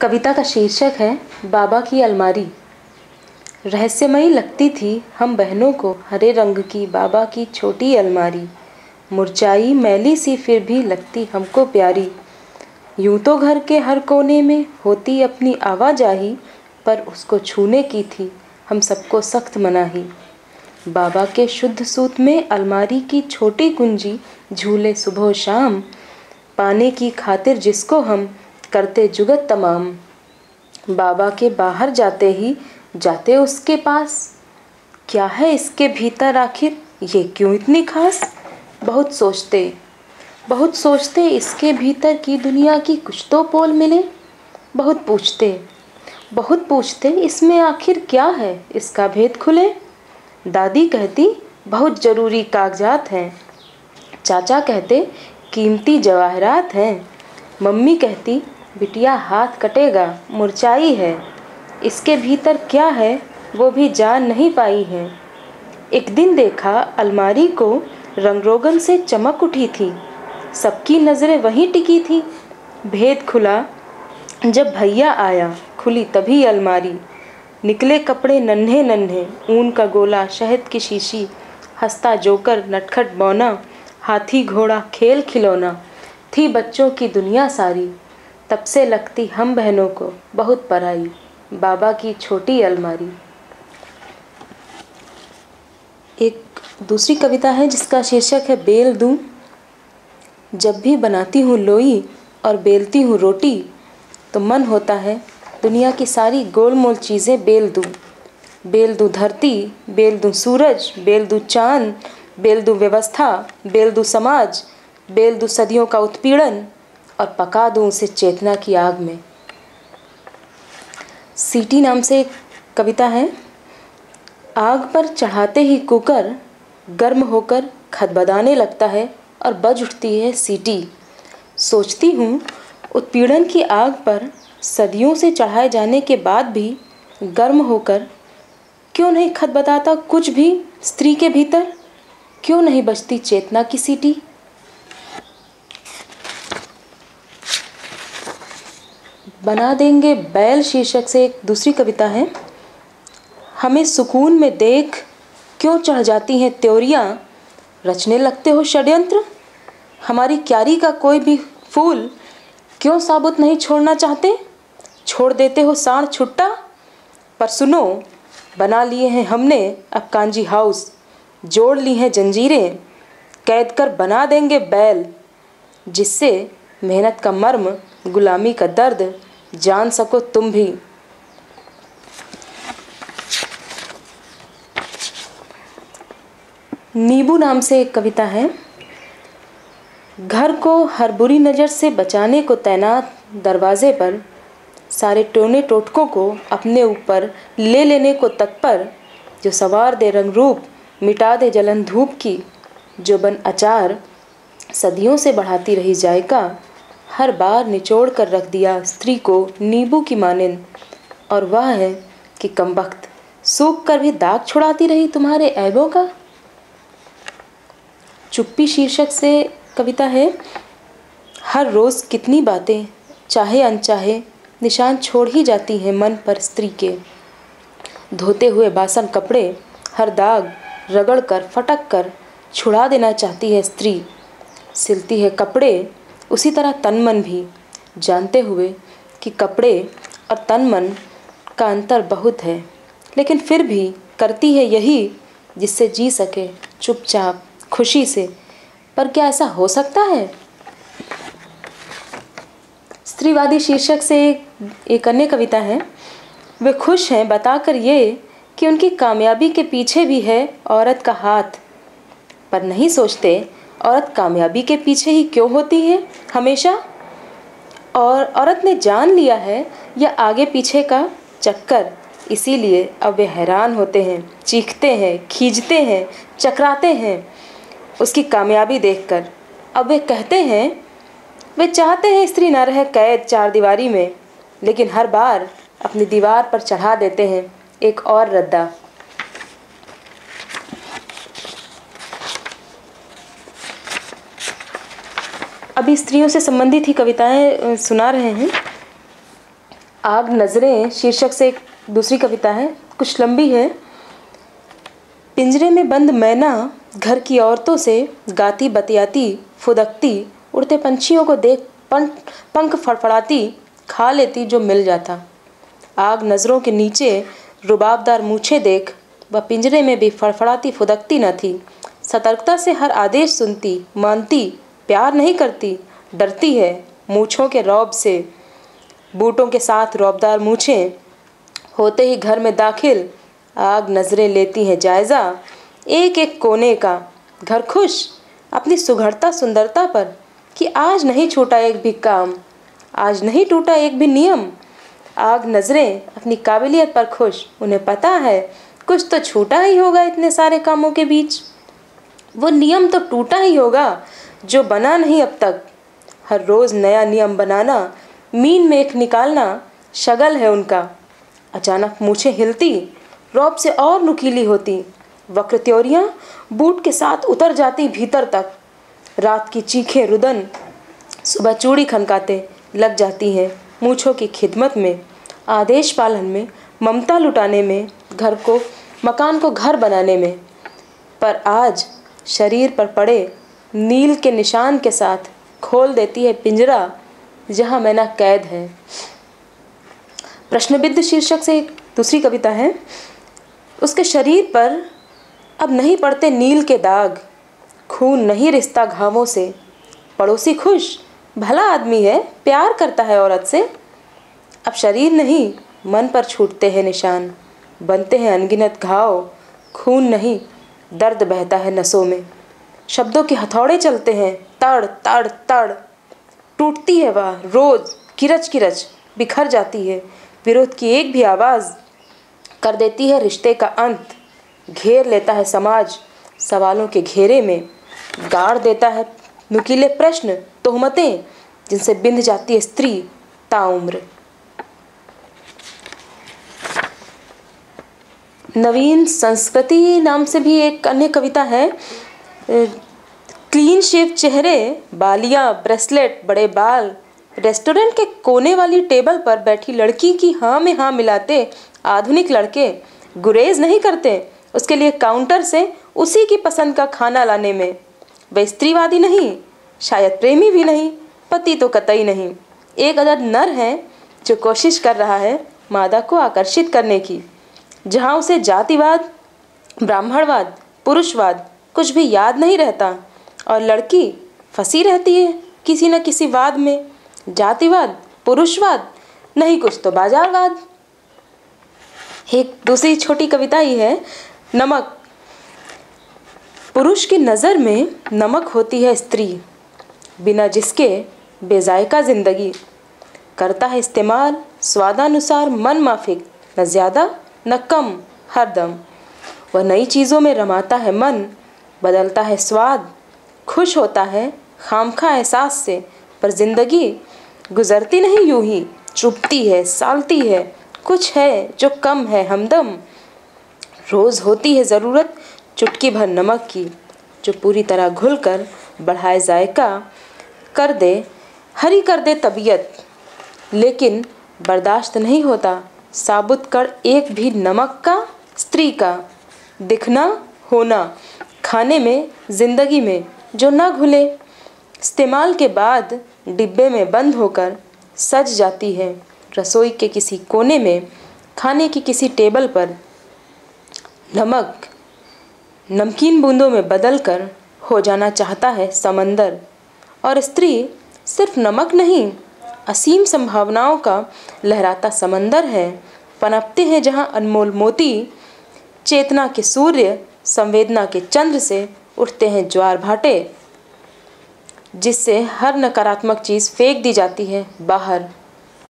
कविता का शीर्षक है बाबा की अलमारी। रहस्यमयी लगती थी हम बहनों को हरे रंग की बाबा की छोटी अलमारी। मुरझाई मैली सी फिर भी लगती हमको प्यारी। यूं तो घर के हर कोने में होती अपनी आवाजाही, पर उसको छूने की थी हम सबको सख्त मनाही। बाबा के शुद्ध सूत में अलमारी की छोटी कुंजी झूले सुबह शाम, पाने की खातिर जिसको हम करते जुगत तमाम। बाबा के बाहर जाते ही जाते उसके पास, क्या है इसके भीतर आखिर ये क्यों इतनी खास। बहुत सोचते इसके भीतर की दुनिया की कुछ तो पोल मिले। बहुत पूछते इसमें आखिर क्या है इसका भेद खुले। दादी कहती बहुत ज़रूरी कागजात हैं, चाचा कहते कीमती जवाहरात हैं, मम्मी कहती बिटिया हाथ कटेगा मुरझाई है। इसके भीतर क्या है वो भी जान नहीं पाई है। एक दिन देखा अलमारी को रंग रोगन से चमक उठी थी, सबकी नज़रें वहीं टिकी थी। भेद खुला जब भैया आया, खुली तभी अलमारी। निकले कपड़े नन्हे नन्हे, ऊन का गोला शहद की शीशी, हंसता जोकर नटखट बौना, हाथी घोड़ा खेल खिलौना। थी बच्चों की दुनिया सारी, तब से लगती हम बहनों को बहुत पराई बाबा की छोटी अलमारी। एक दूसरी कविता है जिसका शीर्षक है बेल दूं। जब भी बनाती हूँ लोई और बेलती हूँ रोटी, तो मन होता है दुनिया की सारी गोलमोल चीज़ें बेल दूं। बेल दूं धरती, बेल दूं सूरज, बेल दूं चाँद, बेल दूं व्यवस्था, बेल दूं समाज, बेल दूं सदियों का उत्पीड़न और पका दूं उसे चेतना की आग में। सीटी नाम से एक कविता है। आग पर चढ़ाते ही कुकर गर्म होकर खदबदाने लगता है और बज उठती है सीटी। सोचती हूँ उत्पीड़न की आग पर सदियों से चढ़ाए जाने के बाद भी गर्म होकर क्यों नहीं खदबदाता कुछ भी स्त्री के भीतर, क्यों नहीं बजती चेतना की सीटी। बना देंगे बैल शीर्षक से एक दूसरी कविता है। हमें सुकून में देख क्यों चढ़ जाती हैं त्योरियां, रचने लगते हो षड्यंत्र। हमारी क्यारी का कोई भी फूल क्यों साबुत नहीं छोड़ना चाहते, छोड़ देते हो साड़ छुट्टा। पर सुनो बना लिए हैं हमने अब कांजी हाउस, जोड़ ली हैं जंजीरें, कैद कर बना देंगे बैल, जिससे मेहनत का मर्म गुलामी का दर्द जान सको तुम भी। नींबू नाम से एक कविता है। घर को हर बुरी नज़र से बचाने को तैनात दरवाजे पर, सारे टोने टोटकों को अपने ऊपर ले लेने को तत्पर, जो सवार दे रंग रूप मिटा दे जलन धूप की, जो बन अचार सदियों से बढ़ाती रही जायका, हर बार निचोड़ कर रख दिया स्त्री को नींबू की मानिंद। और वह है कि कमबख्त सूख कर भी दाग छुड़ाती रही तुम्हारे ऐबों का। चुप्पी शीर्षक से कविता है। हर रोज़ कितनी बातें चाहे अनचाहे निशान छोड़ ही जाती हैं मन पर स्त्री के। धोते हुए बासन कपड़े हर दाग रगड़ कर फटक कर छुड़ा देना चाहती है स्त्री। सिलती है कपड़े उसी तरह तन मन भी, जानते हुए कि कपड़े और तन मन का अंतर बहुत है, लेकिन फिर भी करती है यही जिससे जी सके चुपचाप खुशी से। पर क्या ऐसा हो सकता है। स्त्रीवादी शीर्षक से एक अन्य कविता है। वे खुश हैं बताकर ये कि उनकी कामयाबी के पीछे भी है औरत का हाथ, पर नहीं सोचते औरत कामयाबी के पीछे ही क्यों होती है हमेशा। और औरत ने जान लिया है यह आगे पीछे का चक्कर, इसीलिए अब वे हैरान होते हैं, चीखते हैं, खींचते हैं, चकराते हैं उसकी कामयाबी देखकर। अब वे कहते हैं वे चाहते हैं स्त्री न रहे कैद चार दीवारी में, लेकिन हर बार अपनी दीवार पर चढ़ा देते हैं एक और रद्दा। अभी स्त्रियों से संबंधित ही कविताएं सुना रहे हैं। आग नजरें शीर्षक से एक दूसरी कविता है, कुछ लंबी है। पिंजरे में बंद मैना घर की औरतों से गाती बतियाती फुदकती, उड़ते पंछियों को देख पंख फड़फड़ाती, खा लेती जो मिल जाता। आग नज़रों के नीचे रुबाबदार मूछें देख वह पिंजरे में भी फड़फड़ाती फुदकती न थी। सतर्कता से हर आदेश सुनती, मानती, प्यार नहीं करती, डरती है मूछों के रौब से। बूटों के साथ रौबदार मूछें होते ही घर में दाखिल, आग नज़रें लेती हैं जायज़ा एक एक कोने का। घर खुश अपनी सुघड़ता सुंदरता पर कि आज नहीं छूटा एक भी काम, आज नहीं टूटा एक भी नियम। आग नज़रें अपनी काबिलियत पर खुश, उन्हें पता है कुछ तो छूटा ही होगा इतने सारे कामों के बीच। वो नियम तो टूटा ही होगा जो बना नहीं अब तक। हर रोज़ नया नियम बनाना, मीन में एक निकालना शगल है उनका। अचानक मूछें हिलती, रौब से और नुकीली होती, वक्र त्योरियाँ बूट के साथ उतर जाती भीतर तक। रात की चीखें रुदन सुबह चूड़ी खनकाते लग जाती हैं मूछों की खिदमत में, आदेश पालन में, ममता लुटाने में, घर को मकान को घर बनाने में। पर आज शरीर पर पड़े नील के निशान के साथ खोल देती है पिंजरा जहाँ मैना कैद है। प्रश्नबिद्ध शीर्षक से एक दूसरी कविता है। उसके शरीर पर अब नहीं पड़ते नील के दाग, खून नहीं रिश्ता घावों से। पड़ोसी खुश भला आदमी है, प्यार करता है औरत से। अब शरीर नहीं मन पर छूटते हैं निशान, बनते हैं अनगिनत घाव। खून नहीं दर्द बहता है नसों में, शब्दों के हथौड़े चलते हैं तड़ तड़ तड़। टूटती है वह रोज किरच किरच बिखर जाती है, विरोध की एक भी आवाज़ कर देती है रिश्ते का अंत। घेर लेता है समाज सवालों के घेरे में, गाड़ देता है नुकीले प्रश्न तोहमतें जिनसे बिंध जाती है स्त्री ताउम्र। नवीन संस्कृति नाम से भी एक अन्य कविता है। क्लीन शेव चेहरे, बालियाँ, ब्रेसलेट, बड़े बाल, रेस्टोरेंट के कोने वाली टेबल पर बैठी लड़की की हाँ में हाँ मिलाते आधुनिक लड़के गुरेज नहीं करते उसके लिए काउंटर से उसी की पसंद का खाना लाने में। वे स्त्रीवादी नहीं, शायद प्रेमी भी नहीं, पति तो कतई नहीं। एक अदद नर है जो कोशिश कर रहा है मादा को आकर्षित करने की, जहाँ उसे जातिवाद, ब्राह्मणवाद, पुरुषवाद कुछ भी याद नहीं रहता और लड़की फंसी रहती है किसी न किसी वाद में। जातिवाद, पुरुषवाद, नहीं कुछ तो बाजारवाद। एक दूसरी छोटी कविता ही है, नमक। पुरुष की नज़र में नमक होती है स्त्री, बिना जिसके बेजायका ज़िंदगी। करता है इस्तेमाल स्वादानुसार मन माफिक, न ज़्यादा न कम हरदम। वह नई चीज़ों में रमाता है मन, बदलता है स्वाद, खुश होता है खामखा एहसास से। पर ज़िंदगी गुजरती नहीं यूं ही, चुभती है, सालती है, कुछ है जो कम है हमदम। रोज़ होती है ज़रूरत चुटकी भर नमक की, जो पूरी तरह घुलकर बढ़ाए जायका, कर दे हरी कर दे तबीयत। लेकिन बर्दाश्त नहीं होता साबुत कण एक भी नमक का, स्त्री का। दिखना होना खाने में, ज़िंदगी में जो ना घुले, इस्तेमाल के बाद डिब्बे में बंद होकर सज जाती है रसोई के किसी कोने में, खाने की किसी टेबल पर। नमक नमकीन बूंदों में बदलकर हो जाना चाहता है समंदर, और स्त्री सिर्फ नमक नहीं, असीम संभावनाओं का लहराता समंदर है। पनपते हैं जहाँ अनमोल मोती, चेतना के सूर्य, संवेदना के चंद्र से उठते हैं ज्वार भाटे, जिससे हर नकारात्मक चीज़ फेंक दी जाती है बाहर।